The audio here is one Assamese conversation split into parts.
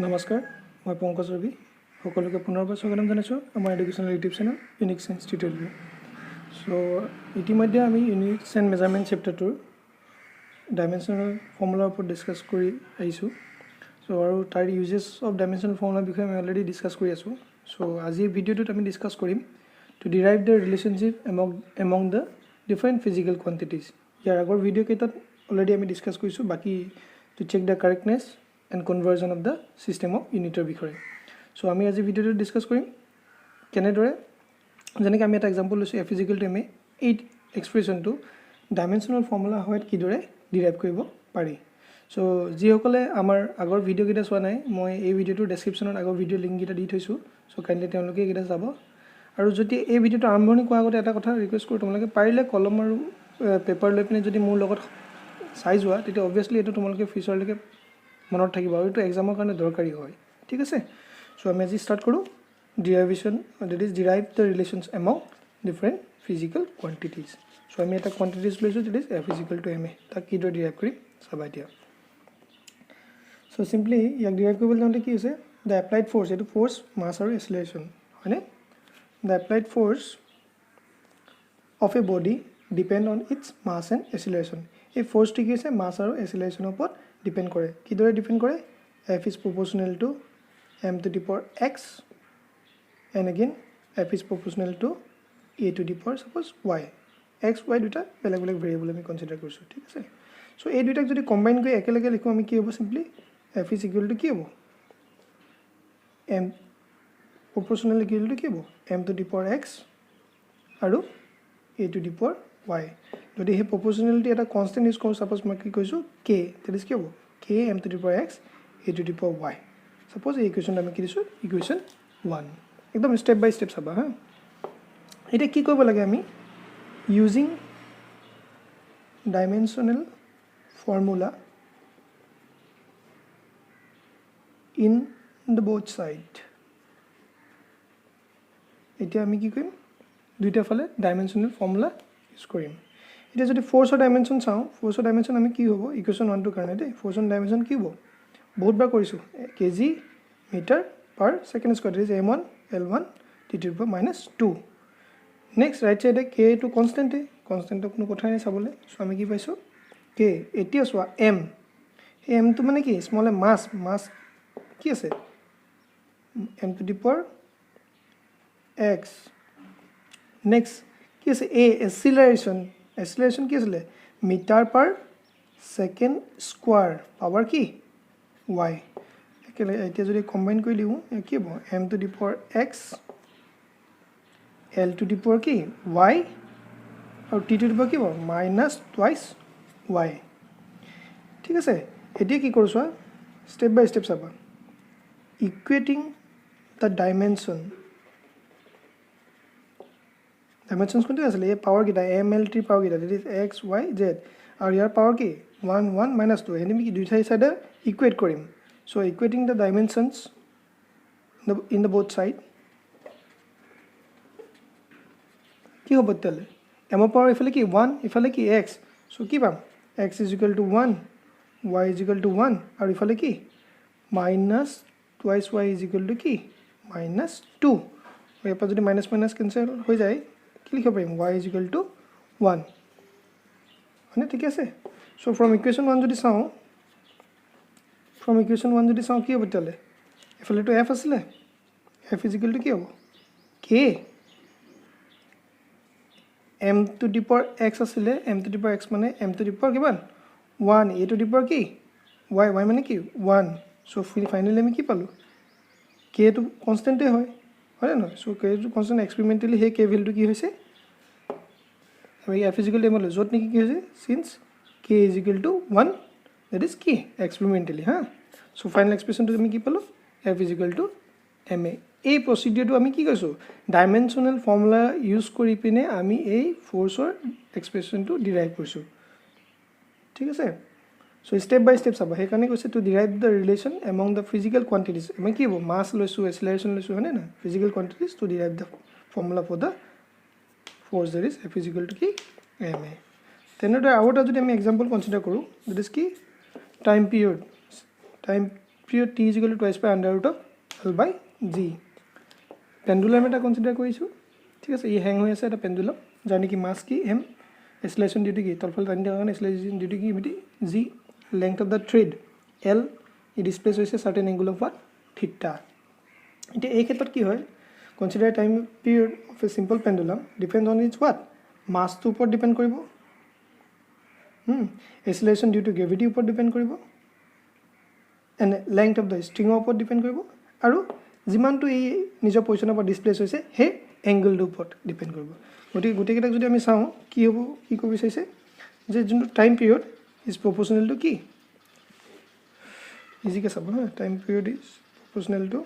নমস্কাৰ মই পংকজ ৰবি সকলোকে পুনৰবাৰ স্বাগতম জনাইছোঁ আমাৰ educational YouTube channel unique science tutorial so ইতিমধ্যে আমি ইউনিট এণ্ড মেজাৰমেণ্ট চেপ্টাৰটোৰ ডাইমেনশ্যনেল ফৰ্মুলাৰ ওপৰত ডিছকাছ কৰি আহিছোঁ সো আৰু তাৰ ইউজেছ অফ ডাইমেনশ্যনেল ফৰ্মুলাৰ বিষয়ে আমি অলৰেডি ডিছকাছ কৰি আছোঁ সো আজিৰ ভিডিঅ'টোত আমি ডিছকাছ কৰিম to derive the relationship among the different physical quantities ইয়াৰ আগৰ ভিডিঅ' কেইটাত অলৰেডি আমি ডিছকাছ কৰিছোঁ বাকী to check the correctness and conversion of the system of uniter বিষয়ে so আমি আজি ভিডিওটো ডিসকাস কৰিম কেনেদৰে যেনেকৈ আমি এটা এক্সাম্পল লৈছোঁ f = ma এই এক্সপ্ৰেছনটো ডাইমেনশ্যনেল ফৰ্মুলা হয় কিদৰে ডিৰাইভ কৰিব পাৰি so যিসকলে আমাৰ আগৰ ভিডিও কেইটা চোৱা নাই মই এই ভিডিওটোৰ ডেসক্ৰিপচনত আগৰ ভিডিও লিংক কেইটা দি থৈছোঁ so কাইণ্ডলি তেওঁলোকে কেইটা চাব আৰু যদি এই ভিডিওটো আৰম্ভণি কৰা আগতে এটা কথা ৰিকুৱেষ্ট কৰোঁ তোমালোকে পাৰিলে কলম আৰু পেপাৰ লৈ পিনে যদি মোৰ লগত চাই যোৱা তেতিয়া অবভিয়াছলি এটো তোমালোকে ফিউচাৰলৈকে মনত থাকিব আৰু এটো এক্সামৰ কাৰণে দৰকাৰী হয় ঠিক আছে সো আমি আজি স্টাৰ্ট কৰো derivation that is derive the relations among different physical quantities so আমি এটা কোয়ান্টিটিজ লৈছো দ্যাট ইজ f = ma তাক কিদৰে ডিৰাইভ কৰিম চাবা এতিয়া সো সিম্পলি ইয়াক ডিৰাইভ কৰিবলৈ যাওঁতে কি হৈছে দ্য এপ্লাইড ফোৰ্স এটো ফোৰ্স মাস আৰু এক্সেলাৰেশন হয়নে the applied force of a body depend on its mass and acceleration এই ফোৰ্সটো কি আছে মাস আৰু এক্সেলাৰেশনৰ ওপৰত ডিপেন্ড কৰে কিদৰে ডিপেন্ড কৰে f is proportional to m to the power x and again f is proportional to a to the power suppose y x y দুটা বেলেগ বেলেগ ভেৰিয়েবল আমি কনসিডাৰ কৰিছো ঠিক আছে সো এই দুটাক যদি কম্বাইন কৰি একেলগে লিখো আমি কি হ'ব simply f is equal to কি হ'ব m proportional equal to কি হ'ব m to the power x আৰু a to the power y যদি হে proportionality এটা কনস্ট্যান্ট ইউজ কৰো সাপোজ মই কি কৈছো k that is কি হ'ব k m to the power x a to the power y suppose এই ইকুয়েশনটা আমি কি দিছো ইকুয়েশন 1 একদম স্টেপ বাই স্টেপ চাবা হ্যাঁ এটা কি কৰিব লাগে আমি using dimensional formula in the both side এতিয়া আমি কি কৰিম দুইটা ফালে ডাইমেনশনাল ফৰ্মুলা ইউজ কৰিম এটা যদি ফোৰ্সৰ ডাইমেনশন চাও ফোৰ্সৰ ডাইমেনশন আমি কি হ'ব ইকুয়েশন 1 টো কাৰণে দে ফোৰ্সৰ ডাইমেনশন কি হ'ব বহুত বাৰ কৰিছো kg metre per second square is m1 l1 t^-2 next right সাইডে k টো কনস্ট্যান্ট কনস্ট্যান্টটো কোনো কথা নাই চাবলে সো আমি কি পাইছো k এতিয়া সোৱা m এই m টো মানে কি স্মল মাস কি আছে m to the power x next কি আছে a acceleration কি আছে metre per second square power কি y একেলে এতিয়া যদি কম্বাইন কৰি লিও কি হ'ব m to the power x l to the power কি y আৰু t to the power কি হ'ব minus twice y ঠিক আছে এতিয়া কি কৰছো স্টেপ বাই স্টেপ চাবা ইকুৱেটিং the dimensions কোনটো আছে এই পাৱাৰ কিটা mlt পাৱাৰ কিটা that is x y z আৰু ইয়াৰ পাৱাৰ কি 1 1 minus 2 এনে কি দুইটা সাইডে ইকুৱেট কৰিম so equating the dimensions in the both side কি হ'ব তেলে m পাৱাৰ ইফালে কি 1 ইফালে কি x so কি পাম x is equal to 1 y is equal to 1 আৰু ইফালে কি minus twice y is equal to কি minus 2 আৰু এপা যদি মাইনাস মাইনাস কেনসেল হৈ যায় কি লিখিব পাৰিম y is equal to 1 মানে ঠিক আছে so from equation 1 যদি চাও কি হ'ব তেলে এফালে তো f আছিল f is equal to কি হ'ব k m to the power x আছিল m to the power x মানে m to the power কিমান 1 a to the power কি y মানে কি 1 so finally আমি কি পালো k to constant হয় হয় না so k to constant experimentally হে k value কি হৈছে আমি f is equal to মল যত নেকি কি হৈছে since k is equal to 1 that is কি experimentally হা so final expression to আমি কি পালো f is equal to ma এই প্ৰসিডিউৰটো আমি কি কৈছো ডাইমেনশনাল ফৰ্মুলা ইউজ কৰি পিনে আমি এই ফোৰ্সৰ এক্সপ্ৰেছনটো ডিৰাইভ কৰিছো ঠিক আছে so step by step চাবা হেকানে কৈছে to derive the relation among the physical quantities আমি কি হ'ব মাস লৈছো এক্সেলাৰেশন লৈছো হয়নে না physical quantities to derive the formula for the force that is f is equal to কি ma তেনেদৰে আৰু এটা যদি আমি এক্সাম্পল কনসিডাৰ কৰো that is কি time period t is equal to twice by under root of L by G. Pendulum এটা কনসিডার কৰিছো ঠিক আছে এই হ্যাং হৈ আছে এটা পেন্ডুলাম যাৰ নেকি মাস কি m acceleration due to কি তলফালে টানি দিয়াৰ কাৰণে acceleration due to কি মিটি g length of the thread L E displace হৈছে certain angle of what theta. এটা এই ক্ষেত্ৰত কি হয় consider time period of a simple pendulum depends on its what mass to উপৰত ডিপেন্ড কৰিব acceleration due to gravity উপৰত ডিপেন্ড কৰিব and length of the string উপৰত ডিপেন্ড কৰিব আৰু যিমানটো এই নিজৰ পজিশনৰ পৰা ডিসপ্লেস হৈছে হে এংগলটোৰ ওপৰত ডিপেন্ড কৰিব গোটেইকেইটাক যদি আমি চাওঁ কি হ'ব কি ক'ব বিচাৰিছে যে যোনটো time period is proportional to কি ইজিকে চাব হা time period is proportional to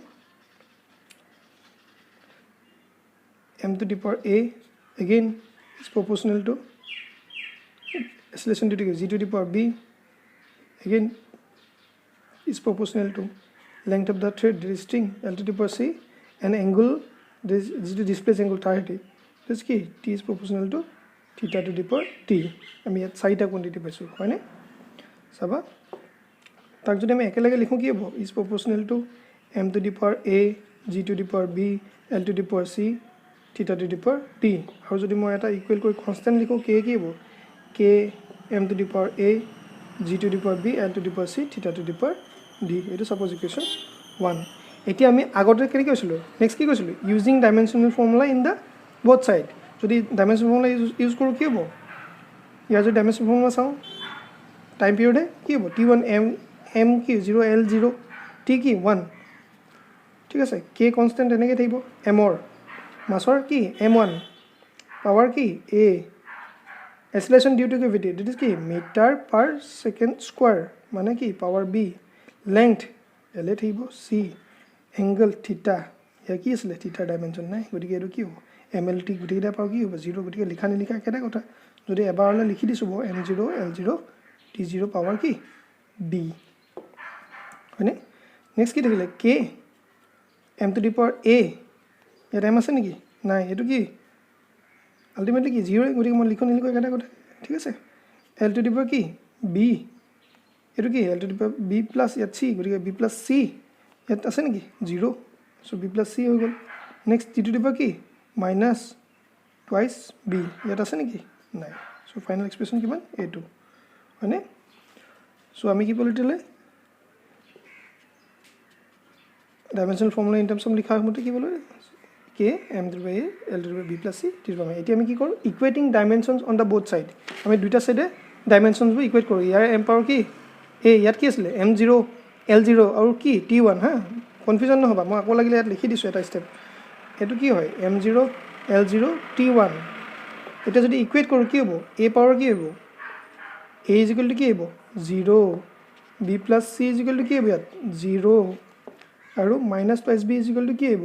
m to the power a again is proportional to acceleration due to g to the power b again is proportional to length of the thread there is string L to the power c and angle this is the displace angle 30 this key t is proportional to theta to the power t আমি ইয়াত চাৰিটা কোয়ান্টিটি পাইছো হয়নে চাবা তাক যদি আমি একেলগে লিখো কি হ'ব is proportional to m to the power a g to the power b L to the power c theta to the power t আৰু যদি মই এটা ইকুৱেল কৰি কনস্ট্যান্ট লিখো k কি হ'ব k m to the power a g to the power b L to the power c theta to the power d এটো সাপোজ ইকুয়েশন 1 এতিয়া আমি আগতে কি কৈছিলো নেক্সট কি কৈছিলো using dimensional formula in the both side যদি ডাইমেনশনাল ফৰ্মুলা ইউজ কৰো কি হ'ব ইয়াৰ যদি ডাইমেনশনাল ফৰ্মুলা চাওঁ টাইম পিৰিয়ডে কি হ'ব t1 m কি 0 l 0 t কি 1 ঠিক আছে k কনস্ট্যান্ট এনেকৈ থাকিব m ৰ মাছৰ কি m1 পাৱাৰ কি a acceleration due to gravity that is কি meter per second square মানে কি পাৱাৰ b length l থাকিব c angle theta ইয়া কি আছে theta dimension নাই গতিকে এটো কি হ'ব mlt গতিকে পাও কি হ'ব 0 গতিকে লিখা নিলিখা কেটা কথা যদি এবাৰলৈ লিখি দিছো m0 l0 t0 পাৱাৰ কি b হয়নে নেক্সট কি থাকিলে k m to the power a ইয়াত m আছে নেকি নাই এটো কি আলটিমেটলি কি 0 গতিকে মই লিখো নিলিখো কেটা কথা ঠিক আছে l to the power কি b এটো কি l to the power b plus ইয়াত c গতিকে b plus c ইয়াত আছে নেকি 0 so b plus c হৈ গল next t to the power কি minus twice b ইয়াত আছে নেকি নাই so ফাইনাল এক্সপ্ৰেছন কিমান a2 হয়নে so আমি কি পলিটিলে dimensional formula in terms of লিখা হমতে কি বলে k m to the power a l to the power b plus c t to the power এতিয়া আমি কি কৰো equating dimensions on the both side আমি দুইটা সাইডে ডাইমেনশনস বু ইকুৱেট কৰো ইয়াৰ m পাৱাৰ কি a ইয়াত কি আছিল m0 l0 আৰু কি t1 হা কনফিউজন নহবা মই আকৌ লাগিলে ইয়াত লিখি দিছো এটা স্টেপ এটো কি হয় m0 l0 t1 এটা যদি ইকুৱেট কৰো কি হ'ব a পাৱাৰ কি হ'ব a is equal to কি হ'ব 0 b plus c is equal to কি হ'ব ইয়াত 0 আৰু minus plus b is equal to কি হ'ব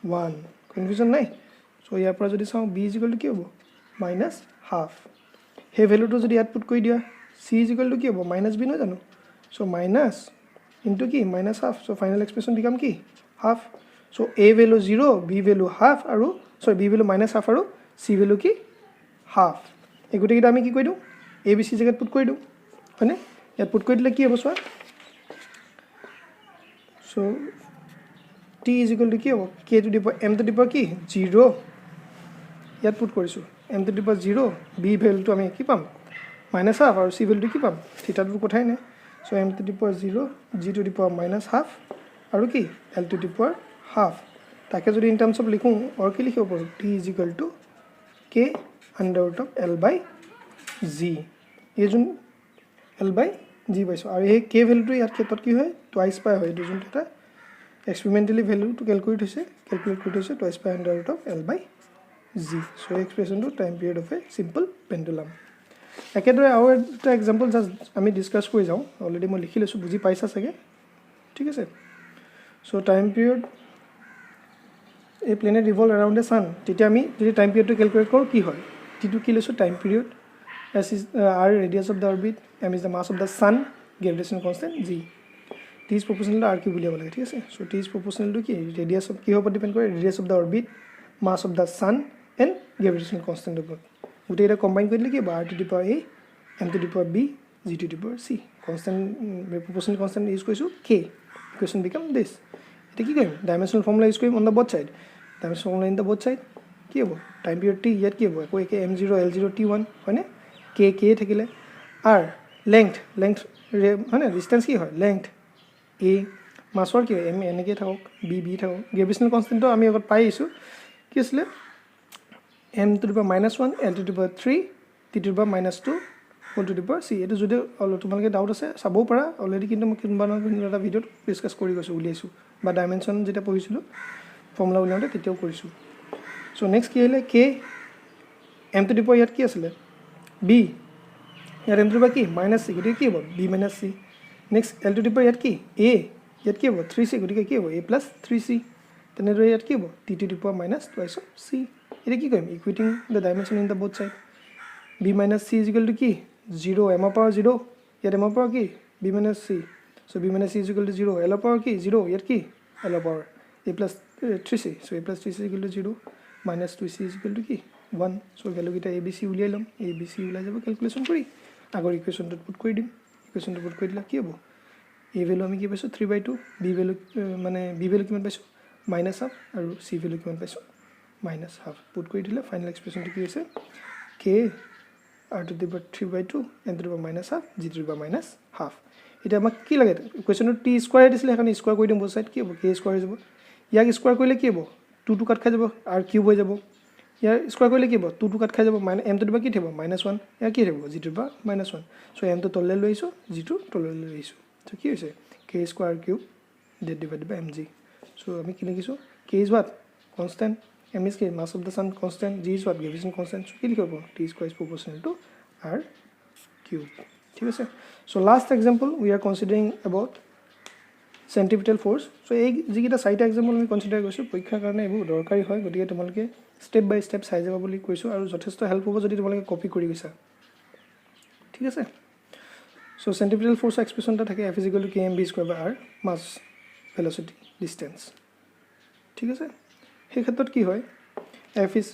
1 কনফিউজন নাই সো ইয়াৰ পৰা যদি চাও b is equal to কি হ'ব minus half হে ভ্যালুটো যদি ইয়াত পুট কৰি দিয়া c is equal to কি হ'ব minus b ন জানো সো minus into কি minus half so final expression become কি half so a value 0 b value half আৰু sorry b value minus half আৰু c value কি half এই গুটেকিটা আমি কি কই দিও a b c জায়গাত পুট কৰি দিও হয়নে ইয়াত পুট কৰি দিলে কি হ'ব সোৱা so t is equal to কি হ'ব k to the power m to the power কি 0 ইয়াত পুট কৰিছো m to the power 0 b value to আমি কি পাম minus half আৰু c value কি পাম থিটা টো কোঠাই নাই so m to the power 0 g to the power minus half আৰু কি l to the power half তাকে যদি ইন টাৰ্মস অফ লিখো or কি লিখিব পাৰো t is equal to k under root of l by g এই যোন l by g পাইছো আৰু এই k ভ্যালুটো ইয়াত ক্ষেত্ৰত কি হয় টুৱাইস পাই হয় দুজন এটা experimentally value to calculate হৈছে twice by under root of l by g so expression to time period of a simple pendulum একেদৰে আৰু এটা এক্সাম্পল জাস্ট আমি ডিসকাস কৰি যাও অলৰেডি মই লিখি লৈছো বুজি পাইছা চাগে ঠিক আছে so time period a planet revolve around the sun তেতিয়া আমি যদি time period to calculate কৰো কি হয় t2 কি লৈছো time period s is r radius of the orbit m is the mass of the sun gravitational constant g t is proportional to r কি বুলিব লাগে ঠিক আছে so t is proportional to কি radius of কি হ'ব ডিপেন্ড কৰে radius of the orbit mass of the sun and gravitational constant ওপৰত গুটেইটা কম্বাইন কৰিলে কি r to the power a m to the power b g to the power c constant proportional constant use কৰিছো k ইকুৱেশ্যন বিকাম দিছ এতিয়া কি কৰিম ডাইমেনশ্যনেল ফৰ্মুলা ইউজ কৰিম on the both side dimensional formula in the both side কি হ'ব টাইম পিৰিয়ড টি ইয়াত কি হ'ব আকৌ একে M0 L0 T1 হয়নে কে থাকিলে আৰ লেংথ হয়নে ডিষ্টেঞ্চ কি হয় লেংথ এ মাছৰ কি হয় এম এনেকৈ থাকক বি থাকক গ্ৰেভিটেশ্যনেল কনষ্টেণ্টটো আমি আগত পাই আহিছোঁ কি আছিলে m to the power -1 l to the power 3 t to the power -2 whole to the power c এইটো যদি তোমালোকে ডাউট আছে চাবও পাৰা অলৰেডি কিন্তু মই কোনোবা এটা ভিডিঅ'ত ডিছকাছ কৰি গৈছোঁ উলিয়াইছোঁ বা ডাইমেনশ্যন যেতিয়া পঢ়িছিলোঁ ফৰ্মুলা উলিয়াওঁতে তেতিয়াও কৰিছোঁ চ' নেক্সট কি আহিলে কে m to the power ইয়াত কি আছিলে b ইয়াত m to the power কি -c গতিকে কি হ'ব b - c next l to the power ইয়াত কি a ইয়াত কি হ'ব 3c গতিকে কি হ'ব a + 3c তেনেদৰে ইয়াত কি হ'ব t to the power -2 c এতিয়া কি কৰিম equating the dimension in the both side b - c is equal to কি 0 m ৰ পাৱাৰ 0 ইয়াত m ৰ পাৱাৰ কি b - c so' b - c is equal two 0 l ৰ পাৱাৰ কি 0 ইয়াত কি l ৰ power a + 3c so' a + 3c is equal two 0 -2c is equal to কি 1 চ' ভেলুকেইটা a b c উলিয়াই ল'ম a b c ওলাই যাব কেলকুলেশ্যন কৰি আগৰ ইকুৱেশ্যনটোত পুট কৰি দিম ইকুৱেশ্যনটো পুট কৰি দিলে কি হ'ব a ভেলু আমি কি পাইছোঁ 3/2 b ভেলু মানে b ভেলু কিমান পাইছোঁ -1/2 আৰু c ভেলু কিমান পাইছোঁ -1/2 পুট কৰি দিলে ফাইনেল এক্সপ্ৰেশ্যনটো কি হৈছে k r to the power 3/2 n to the power -1/2 g to the power -1/2 এতিয়া আমাক কি লাগে কুৱেশ্যনটো t স্কোৱাৰ দিছিলে সেইকাৰণে স্কোৱাৰ কৰি দিম বোথ ছাইড কি হ'ব k স্কোৱাৰ হৈ যাব ইয়াক স্কোৱাৰ কৰিলে কি হ'ব 2 কাট খাই যাব r কিউব হৈ যাব ইয়াৰ স্কোৱাৰ কৰিলে কি হ'ব 2 কাট খাই যাব m to the power কি থাকিব -1 ইয়াৰ কি থাকিব g to the power -1 so' m টো তললৈ লৈ আহিছোঁ g টো তললৈ লৈ আহিছোঁ চ' কি হৈছে k square cube divided by mg চ' আমি কি লিখিছোঁ k is what constant m is mass of the sun constant g is what gravitation constant so কি লিখিব t square is proportional to r cube ঠিক আছে so last example we are considering about centripetal force so এই যিকেইটা চাৰিটা এক্সাম্পল আমি কনসিডাৰ কৰিছোঁ পৰীক্ষাৰ কাৰণে এইবোৰ দৰকাৰী হয় গতিকে তোমালোকে ষ্টেপ বাই ষ্টেপ চাই যাব বুলি কৈছোঁ আৰু যথেষ্ট হেল্প হ'ব যদি তোমালোকে কপি কৰি গৈছা ঠিক আছে so centripetal force expression এটা থাকে f = kmv²/r mass velocity distance ঠিক আছে সেই ক্ষেত্ৰত কি হয় f is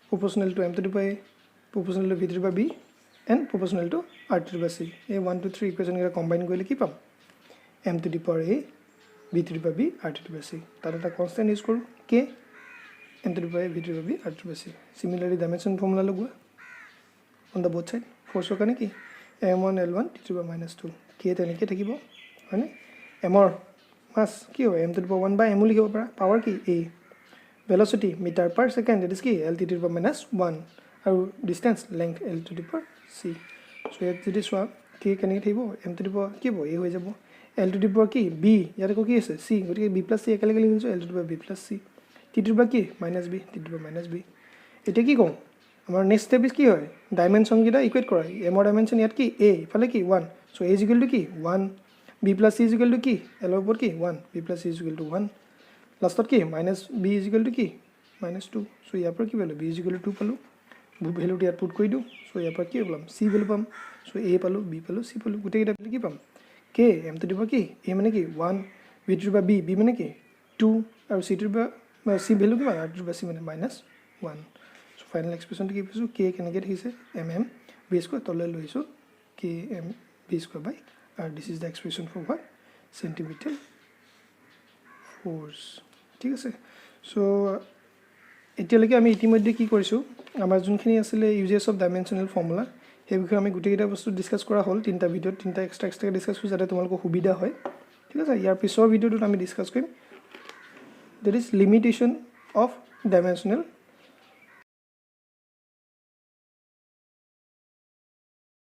proportional to m to the power a proportional to v to the power b and proportional to r to the power c এই 1 2 3 ইকুৱেশ্যন কেইটা কম্বাইন কৰিলে কি পাম m to the power a v to the power b r to the power c তাত এটা কনষ্টেণ্ট ইউজ কৰোঁ k m to the power a v to the power b r to the power c similarly dimension formula লগোৱা on the both side ফৰ্চৰ কাৰণে কি m1 l1 t to the power -2 k তেনেকৈ থাকিব হয়নে m ৰ মাছ কি হ'ব m to the power 1 by m লিখিব পাৰা পাৱাৰ কি a velocity meter per second that is কি l to the power -1 আৰু distance length l to the power c so ইয়াত যদি চোৱা k কেনেকৈ থাকিব m to the power কি হ'ব a হৈ যাব l to the power কি b ইয়াত আকৌ কি আছে c গতিকে b + c একেলগে লিখিছোঁ l to the power b + c t to the power কি -b t to the power -b এতিয়া কি কওঁ আমাৰ নেক্সট ষ্টেপ কি হয় ডাইমেনশ্যন কেইটা ইকুৱেট কৰা m ৰ ডাইমেনশ্যন ইয়াত কি a ইফালে কি 1 so a = কি 1 b + c = কি l ৰ ওপৰত কি 1 b + c = 1 লাষ্টত কি -b = কি -2 so ইয়াৰ পৰা কি পালোঁ b = 2 পালোঁ ভেলুটো ইয়াত পুট কৰি দিওঁ so ইয়াৰ পৰা কি পাম c ভেলু পাম so a পালোঁ b পালোঁ c পালোঁ গোটেইকেইটা ভেলু কি পাম k m to the power কি a মানে কি 1 b to the power b মানে কি 2 আৰু c to the power c value কিমান r to the power c মানে -1 so ফাইনেল এক্সপ্ৰেশ্যনটো কি পাইছোঁ k কেনেকৈ দেখিছে b² তললৈ লৈ আহিছোঁ kmv²/r this is the expression for what centripetal force ঠিক আছে so এতিয়ালৈকে আমি ইতিমধ্যে কি কৰিছোঁ আমাৰ যোনখিনি আছিলে ইউজেছ অফ ডাইমেনশ্যনেল ফৰ্মুলা সেই বিষয়ে আমি গোটেইকেইটা বস্তু ডিছকাছ কৰা হ'ল তিনিটা ভিডিঅ'ত তিনিটা এক্সট্ৰাকৈ ডিছকাছ কৰিছোঁ যাতে তোমালোকৰ সুবিধা হয় ঠিক আছে ইয়াৰ পিছৰ ভিডিঅ'টোত আমি ডিছকাছ কৰিম that is limitation of dimensional